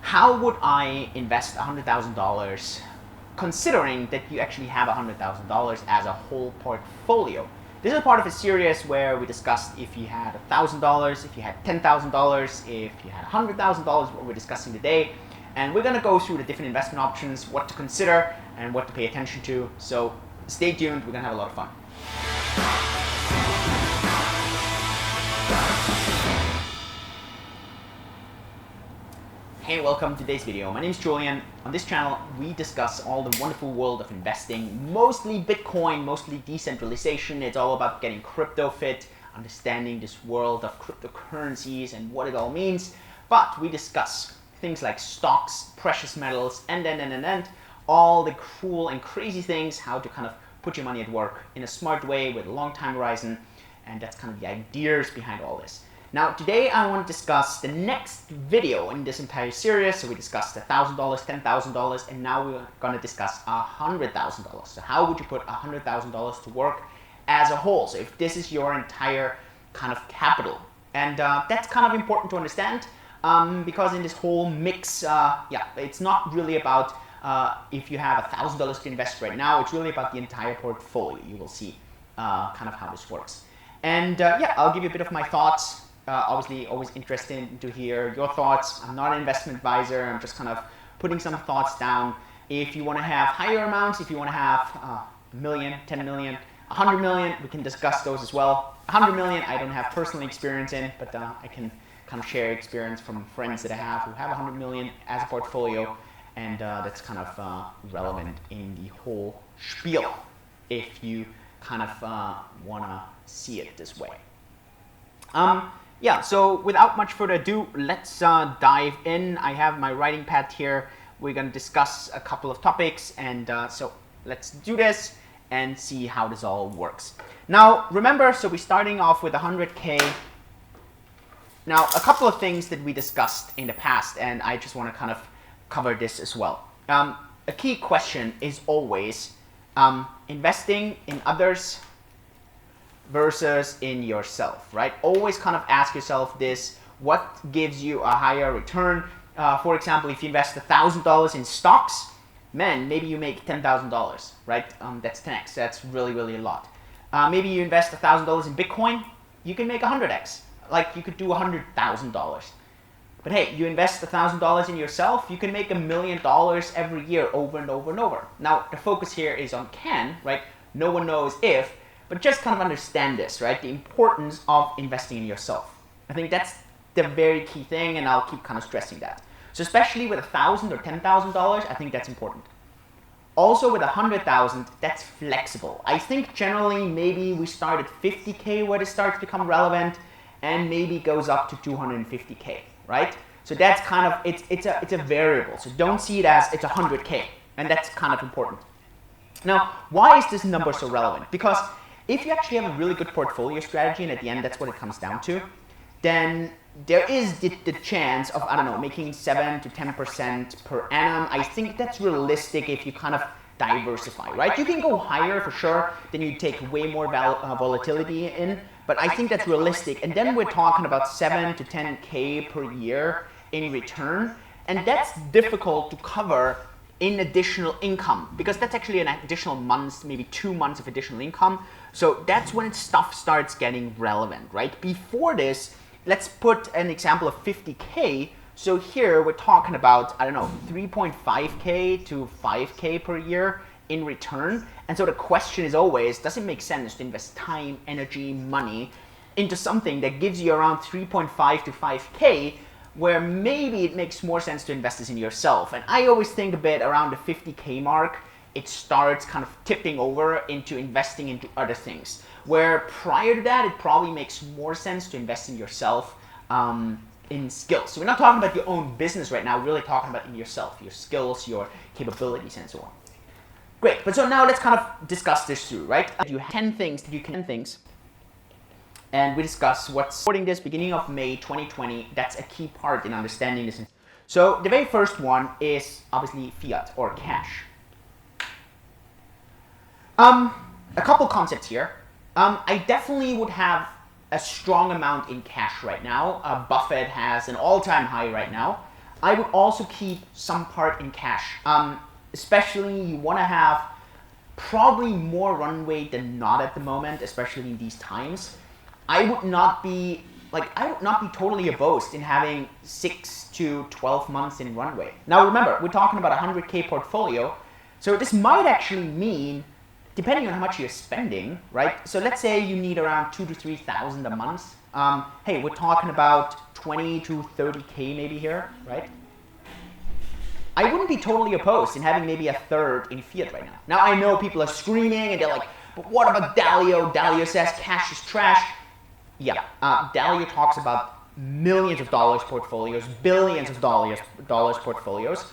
How would I invest $100,000 considering that you actually have $100,000 as a whole portfolio? This is part of a series where we discussed if you had $1,000, if you had $10,000, if you had $100,000, what we're discussing today. And we're going to go through the different investment options, what to consider, and what to pay attention to. So stay tuned, we're going to have a lot of fun. Hey, welcome to today's video. My name is Julian. On this channel, we discuss all the wonderful world of investing, mostly Bitcoin, mostly decentralization. It's all about getting crypto fit, understanding this world of cryptocurrencies and what it all means. But we discuss things like stocks, precious metals, and all the cool and crazy things, how to kind of put your money at work in a smart way with a long time horizon. And that's kind of the ideas behind all this. Now, today I want to discuss the next video in this entire series. So we discussed $1,000, $10,000, and now we're going to discuss $100,000. So how would you put $100,000 to work as a whole? So if this is your entire kind of capital. And that's kind of important to understand because in this whole mix, it's not really about if you have $1,000 to invest right now. It's really about the entire portfolio. You will see kind of how this works. And I'll give you a bit of my thoughts. Obviously, always interested to hear your thoughts. I'm not an investment advisor. I'm just kind of putting some thoughts down. If you want to have higher amounts, if you want to have $1 million, $10 million, $100 million, we can discuss those as well. $100 million, I don't have personal experience in, but I can kind of share experience from friends that I have who have $100 million as a portfolio, and that's kind of relevant in the whole spiel if you kind of want to see it this way. So without much further ado, let's dive in. I have my writing pad here. We're going to discuss a couple of topics, and so let's do this and see how this all works. Now, remember, so we're starting off with 100K. Now, a couple of things that we discussed in the past, and I just want to kind of cover this as well. A key question is always investing in others versus in yourself, right? Always kind of ask yourself this: what gives you a higher return? For example, if you invest $1,000 in stocks, man, maybe you make $10,000, right? That's 10x. That's really, really a lot. Maybe you invest $1,000 in Bitcoin, you can make 100x. Like you could do $100,000. But hey, you invest $1,000 in yourself, you can make $1 million every year over and over and over. Now, the focus here is on can, right? No one knows if, but just kind of understand this, right? The importance of investing in yourself. I think that's the very key thing, and I'll keep kind of stressing that. So especially with $1,000 or $10,000, I think that's important. Also with $100,000, that's flexible. I think generally maybe we start at 50K where it starts to become relevant, and maybe goes up to 250K, right? So that's kind of, it's a variable. So don't see it as it's 100K, and that's kind of important. Now, why is this number so relevant? Because if you actually have a really good portfolio strategy, and at the end that's what it comes down to, then there is the chance of, I don't know, making 7 to 10% per annum. I think that's realistic if you kind of diversify, right? You can go higher for sure, then you take way more volatility in, but I think that's realistic. And then we're talking about 7 to 10K per year in return, and that's difficult to cover in additional income, because that's actually an additional month, maybe 2 months of additional income. So that's when stuff starts getting relevant, right? Before this, let's put an example of 50K. So here we're talking about, I don't know, 3.5K to 5K per year in return. And so the question is always, does it make sense to invest time, energy, money into something that gives you around 3.5 to 5K, where maybe it makes more sense to invest this in yourself? And I always think a bit around the 50K mark, it starts kind of tipping over into investing into other things, where prior to that, it probably makes more sense to invest in yourself in skills. So we're not talking about your own business right now, we're really talking about in yourself, your skills, your capabilities, and so on. Great, but so now let's kind of discuss this through, right? You have 10 things that you can, and we discuss what's supporting this beginning of May 2020. That's a key part in understanding this. So the very first one is obviously fiat or cash. A couple concepts here. I definitely would have a strong amount in cash right now. Buffett has an all-time high right now. I would also keep some part in cash. Especially you want to have probably more runway than not at the moment, especially in these times. I would not be totally opposed in having 6 to 12 months in runway. Now remember, we're talking about a 100K portfolio, so this might actually mean, depending on how much you're spending, right? So let's say you need around 2,000 to 3,000 a month. Hey, we're talking about 20 to 30K maybe here, right? I wouldn't be totally opposed in having maybe a third in fiat right now. Now I know people are screaming and they're like, but what about Dalio? Dalio says cash is trash. Yeah, Dalio talks about millions of dollars portfolios, billions of dollars portfolios.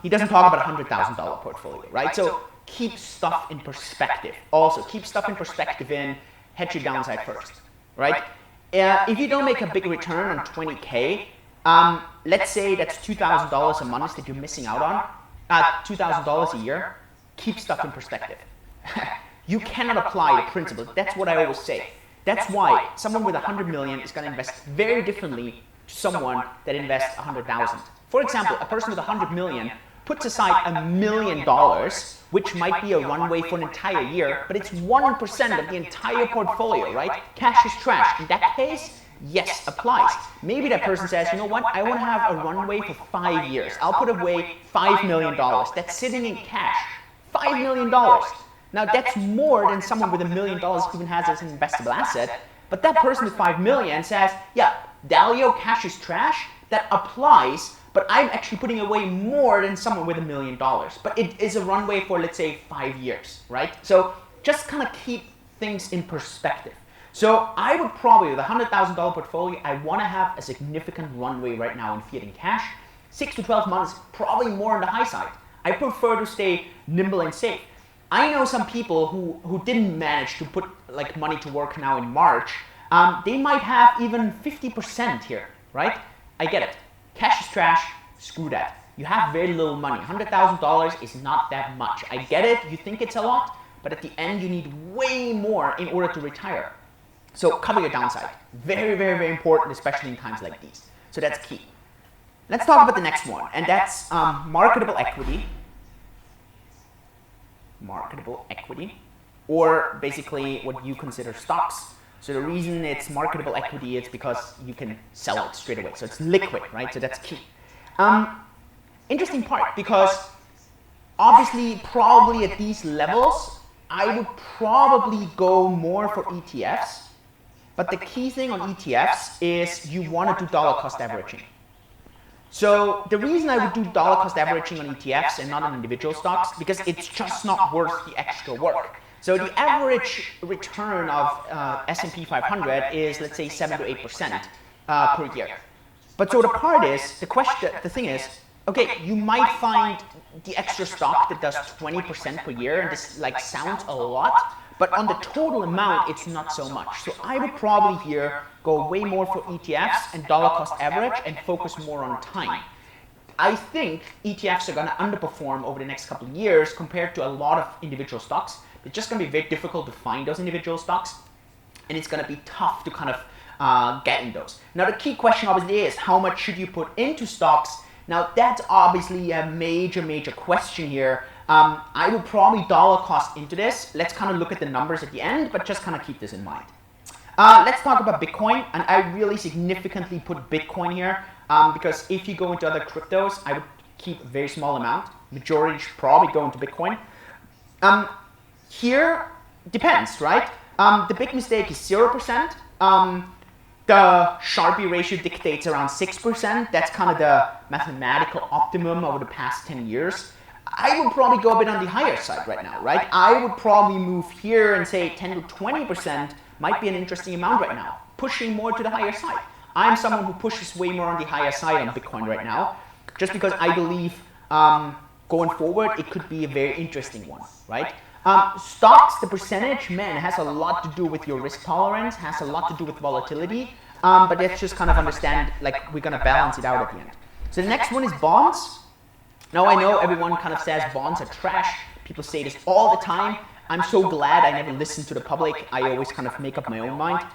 He doesn't talk about $100,000 portfolio, right? So keep stuff in perspective. Also, keep stuff in perspective in hedge your downside first, right? If you don't make a big return on 20K, let's say that's $2,000 a month that you're missing out on, $2,000 a year, keep stuff in perspective. You cannot apply the principle. That's what I always say. That's why someone with 100 million is going to invest very differently to someone that invests 100,000. For example, a person with 100 million puts aside $1 million, which might be a runway for an entire year, but it's 1% of the entire portfolio, right? Cash is trash. In that case, yes, applies. Maybe that person says, you know what, I want to have a runway for 5 years. I'll put away $5 million. That's sitting in cash. $5 million. Now that's more than someone with $1 million even has as an investable asset. But that person with 5 million says, yeah, Dalio cash is trash. That applies, but I'm actually putting away more than someone with $1 million. But it is a runway for, let's say, 5 years, right? So just kind of keep things in perspective. So I would probably, with a $100,000 portfolio, I want to have a significant runway right now in fiat and cash. 6 to 12 months, probably more on the high side. I prefer to stay nimble and safe. I know some people who didn't manage to put like money to work now in March. They might have even 50% here, right? I get it. Cash is trash. Screw that. You have very little money. $100,000 is not that much. I get it. You think it's a lot, but at the end you need way more in order to retire. So cover your downside. Very, very, very important, especially in times like these. So that's key. Let's talk about the next one, and that's marketable equity. Marketable equity, or basically what you consider stocks. So the reason it's marketable equity is because you can sell it straight away. So it's liquid, right? So that's key. Interesting part, because obviously probably at these levels, I would probably go more for ETFs. But the key thing on ETFs is you want to do dollar cost averaging. So the reason I would do dollar cost averaging on ETFs and not on individual stocks, because it's just not worth the extra work. So the average return of S&P 500 is, let's say, 7 to 8% per year. But so the part is, the thing is, okay, you might find the extra stock that does 20% per year, and this like sounds a lot, but on the total amount, it's not so much. So I would probably here go way more for ETFs and dollar cost average and focus more on time. I think ETFs are going to underperform over the next couple of years compared to a lot of individual stocks. It's just going to be very difficult to find those individual stocks, and it's going to be tough to kind of get in those. Now the key question obviously is, how much should you put into stocks? Now that's obviously a major question here. I would probably dollar cost into this. Let's kind of look at the numbers at the end, but just kind of keep this in mind. Let's talk about Bitcoin, and I really significantly put Bitcoin here because if you go into other cryptos, I would keep a very small amount. Majority should probably go into Bitcoin. Here, depends, right? The big mistake is 0%. The Sharpie ratio dictates around 6%. That's kind of the mathematical optimum over the past 10 years. I would probably go a bit on the higher side right now, right? I would probably move here and say 10 to 20% might be an interesting amount right now, pushing more to the higher side. I'm someone who pushes way more on the higher side on Bitcoin right now, just because I believe going forward, it could be a very interesting one, right? Stocks, the percentage, man, has a lot to do with your risk tolerance, has a lot to do with volatility, but let's just kind of understand, like, we're going to balance it out at the end. So the next one is bonds. Now I know everyone kind of says bonds are trash. People say this all the time. I'm so glad I never listen to the public. I always kind of make up my own mind.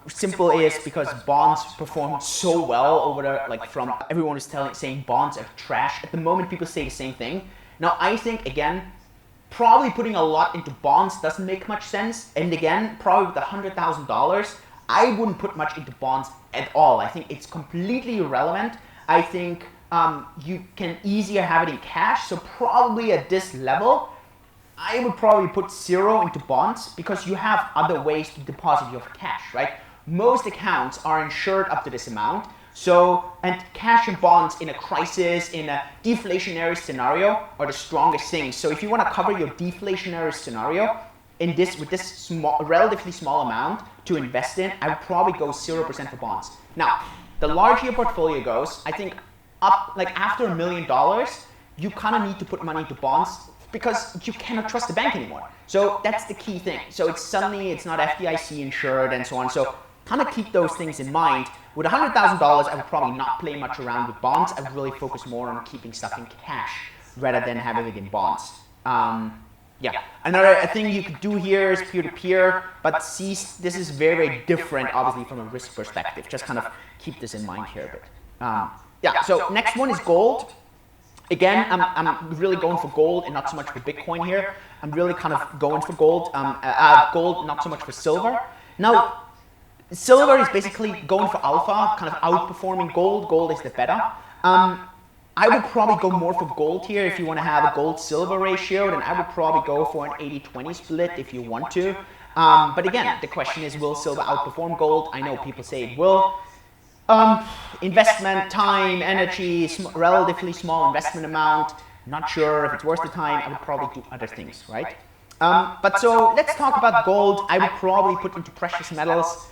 Simple is because bonds performed so well over the, like, from everyone is saying bonds are trash. At the moment, people say the same thing. Now, I think, again, probably putting a lot into bonds doesn't make much sense. And again, probably with $100,000, I wouldn't put much into bonds at all. I think it's completely irrelevant. I think you can easier have it in cash. So probably at this level, I would probably put 0 into bonds because you have other ways to deposit your cash, right? Most accounts are insured up to this amount. So, and cash and bonds in a crisis, in a deflationary scenario are the strongest things. So if you want to cover your deflationary scenario in this, with this relatively small amount to invest in, I would probably go 0% for bonds. Now, the larger your portfolio goes, I think up, like after $1 million, you kind of need to put money into bonds because you cannot trust the bank anymore. So that's the key thing. So it's suddenly, it's not FDIC insured and so on. So kind of keep those things in mind. With $100,000, I would probably not play much around with bonds. I would really focus more on keeping stuff in cash rather than having it in bonds. Yeah. Another thing you could do here is peer-to-peer, but see, this is very, very different, obviously, from a risk perspective. Just kind of keep this in mind here a bit. Yeah, so next one is gold. Again, I'm really going for gold and not so much for Bitcoin here. I'm really kind of going for gold. Gold, not so much for silver. Now, silver is basically going for alpha, kind of outperforming gold. Gold is the better. I would probably go more for gold here if you want to have a gold-silver ratio. Then I would probably go for an 80-20 split if you want to. But again, the question is, will silver outperform gold? I know people say it will. Investment, time, energy, relatively small investment amount. Not sure if it's worth the time. I would probably do other things, right? But so let's talk about gold. I would probably put into precious metals.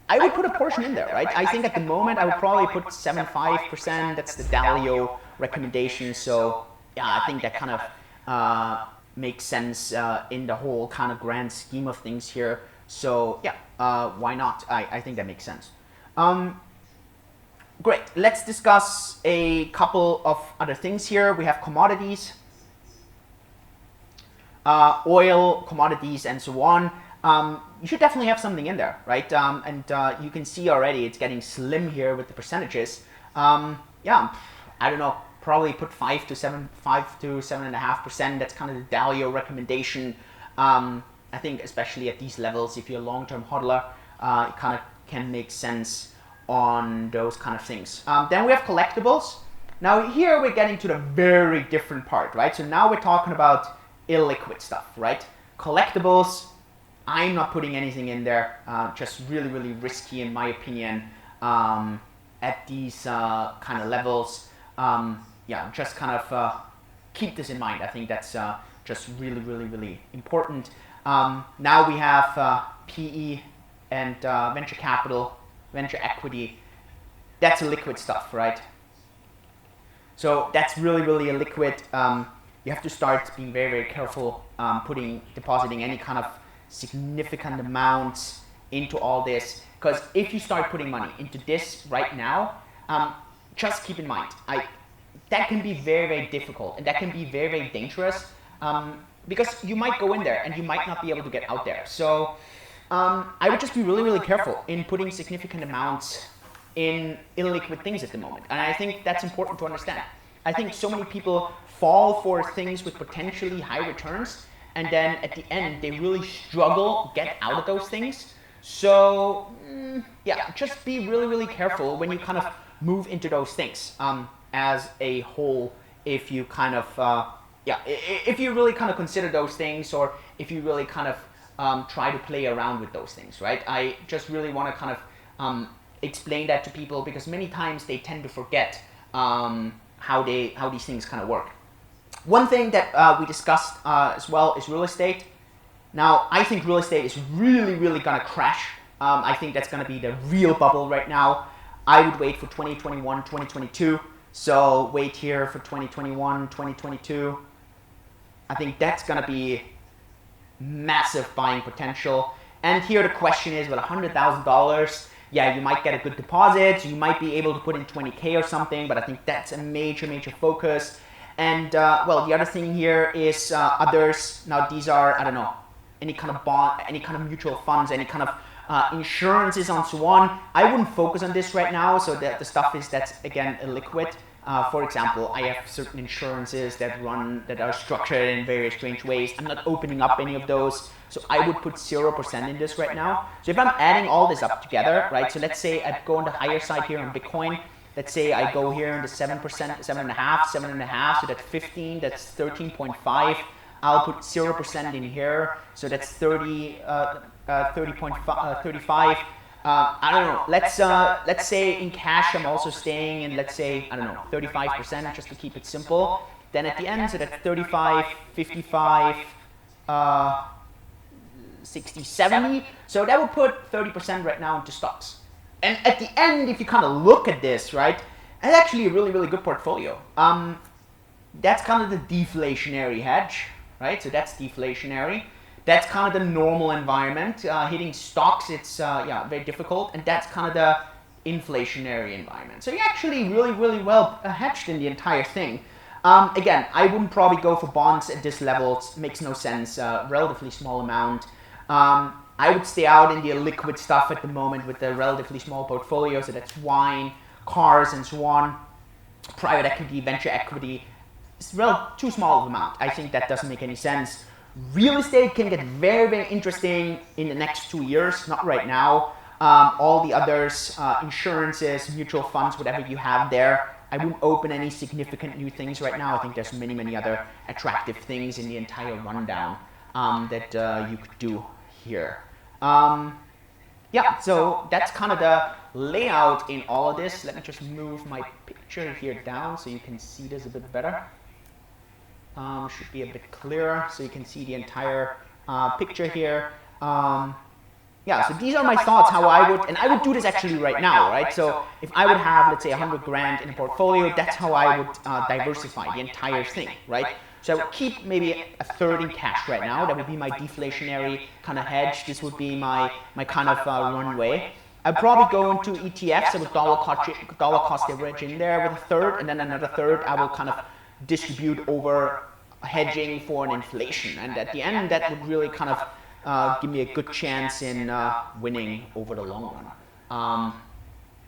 I would put a portion in there, right? I think at the moment I would probably put 75%. That's the Dalio recommendation. So yeah, I think that kind of makes sense in the whole kind of grand scheme of things here. So yeah, why not? I think that makes sense. Great. Let's discuss a couple of other things here. We have commodities, oil, commodities, and so on. You should definitely have something in there, right? And you can see already it's getting slim here with the percentages. Yeah, I don't know, probably put 5 to 7.5%. That's kind of the Dalio recommendation. I think especially at these levels, if you're a long-term hodler, it kind of can make sense on those kind of things. Then we have collectibles. Now here we're getting to the very different part, right? So now we're talking about illiquid stuff, right? Collectibles, I'm not putting anything in there, just really, really risky in my opinion at these kind of levels. Yeah, just kind of keep this in mind. I think that's just really, really, really important. Now we have PE and venture capital, venture equity. That's a liquid stuff, right? So that's really, really a liquid. You have to start being very, very careful depositing any kind of significant amounts into all this, because if you start putting money into this right now, just keep in mind, that can be very, very difficult, and that can be very, very dangerous, because you might go in there and you might not be able to get out there. So I would just be really, really careful in putting significant amounts in illiquid things at the moment, and I think that's important to understand. I think so many people fall for things with potentially high returns, and then at the end they really struggle get out of those things. So yeah, just be really, really careful when you kind of move into those things as a whole. If you kind of if you really kind of consider those things, or if you really kind of try to play around with those things, right? I just really want to kind of explain that to people, because many times they tend to forget how these things kind of work. One thing that we discussed as well is real estate. Now, I think real estate is really, really going to crash. I think that's going to be the real bubble right now. I would wait for 2021, 2022. So wait here for 2021, 2022. I think that's going to be massive buying potential. And here the question is, with $100,000, yeah, you might get a good deposit. You might be able to put in 20K or something, but I think that's a major, major focus. And well, the other thing here is others. Now these are, I don't know, any kind of bond, any kind of mutual funds, any kind of insurances and so on. I wouldn't focus on this right now. So that the stuff is that's again illiquid. For example, I have certain insurances that are structured in very strange ways. I'm not opening up any of those. So I would put 0% in this right now. So if I'm adding all this up together, right? So let's say I go on the higher side here on Bitcoin. Let's say I go here on the 7%, 7.5, so that's 15, that's 13.5. I'll put 0% in here, so that's 30.35. I don't know. Let's say in cash I'm also staying in, let's say, I don't know, 35% just to keep it simple. Then at the end, so that's 35, 55, 60, 70. So that would put 30% right now into stocks. And at the end, if you kind of look at this, right, it's actually a really, really good portfolio. That's kind of the deflationary hedge, right? So that's deflationary. That's kind of the normal environment. Hitting stocks, it's very difficult. And that's kind of the inflationary environment. So you're actually really, really well hedged in the entire thing. Again, I wouldn't probably go for bonds at this level. It makes no sense. Relatively small amount. I would stay out in the illiquid stuff at the moment with the relatively small portfolio. So that's wine, cars, and so on. Private equity, venture equity. It's too small of an amount. I think that doesn't make any sense. Real estate can get very, very interesting in the next 2 years, not right now. All the others, insurances, mutual funds, whatever you have there, I wouldn't open any significant new things right now. I think there's many, many other attractive things in the entire rundown that you could do here. Yeah, so that's kind of the layout in all of this. Let me just move my picture here down so you can see this a bit better. Should be a bit clearer so you can see the entire picture here. Yeah, so these are my thoughts how I would, and I would do this actually right now, right? So if I would have, let's say, 100 grand in a portfolio, that's how I would diversify the entire thing, right? So I would keep maybe a third in cash right now. That would be my deflationary kind of hedge. This would be my kind of runway. I'd probably go into ETFs. I would dollar cost average in there with a third, and then another third I will kind of distribute over hedging for an inflation. And at the end, that would really kind of give me a good chance in winning over the long run.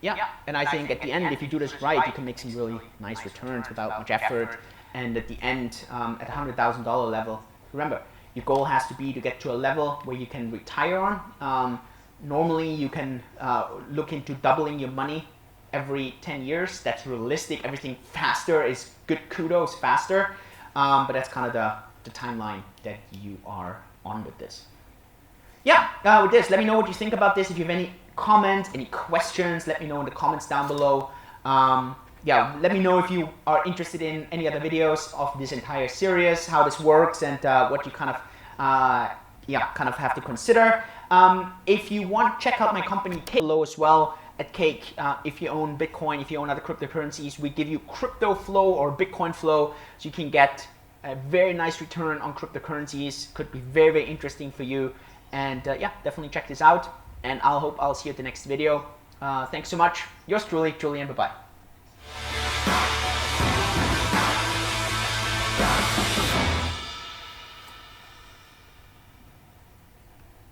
Yeah, and I think at the end, if you do this right, you can make some really nice returns without much effort. And at the end, at $100,000 level, remember, your goal has to be to get to a level where you can retire on. Normally, you can look into doubling your money every 10 years. That's realistic. Everything faster is good, kudos, faster. But that's kind of the timeline that you are on with this. Yeah, with this, let me know what you think about this. If you have any comments, any questions, let me know in the comments down below. Yeah, let me know if you are interested in any other videos of this entire series, how this works, and what you kind of have to consider. If you want, check out my company Cake below as well. At Cake, if you own Bitcoin, if you own other cryptocurrencies, we give you crypto flow or Bitcoin flow, so you can get a very nice return on cryptocurrencies. Could be very, very interesting for you. And yeah, definitely check this out. And I'll see you at the next video. Thanks so much. Yours truly, Julian. Bye-bye.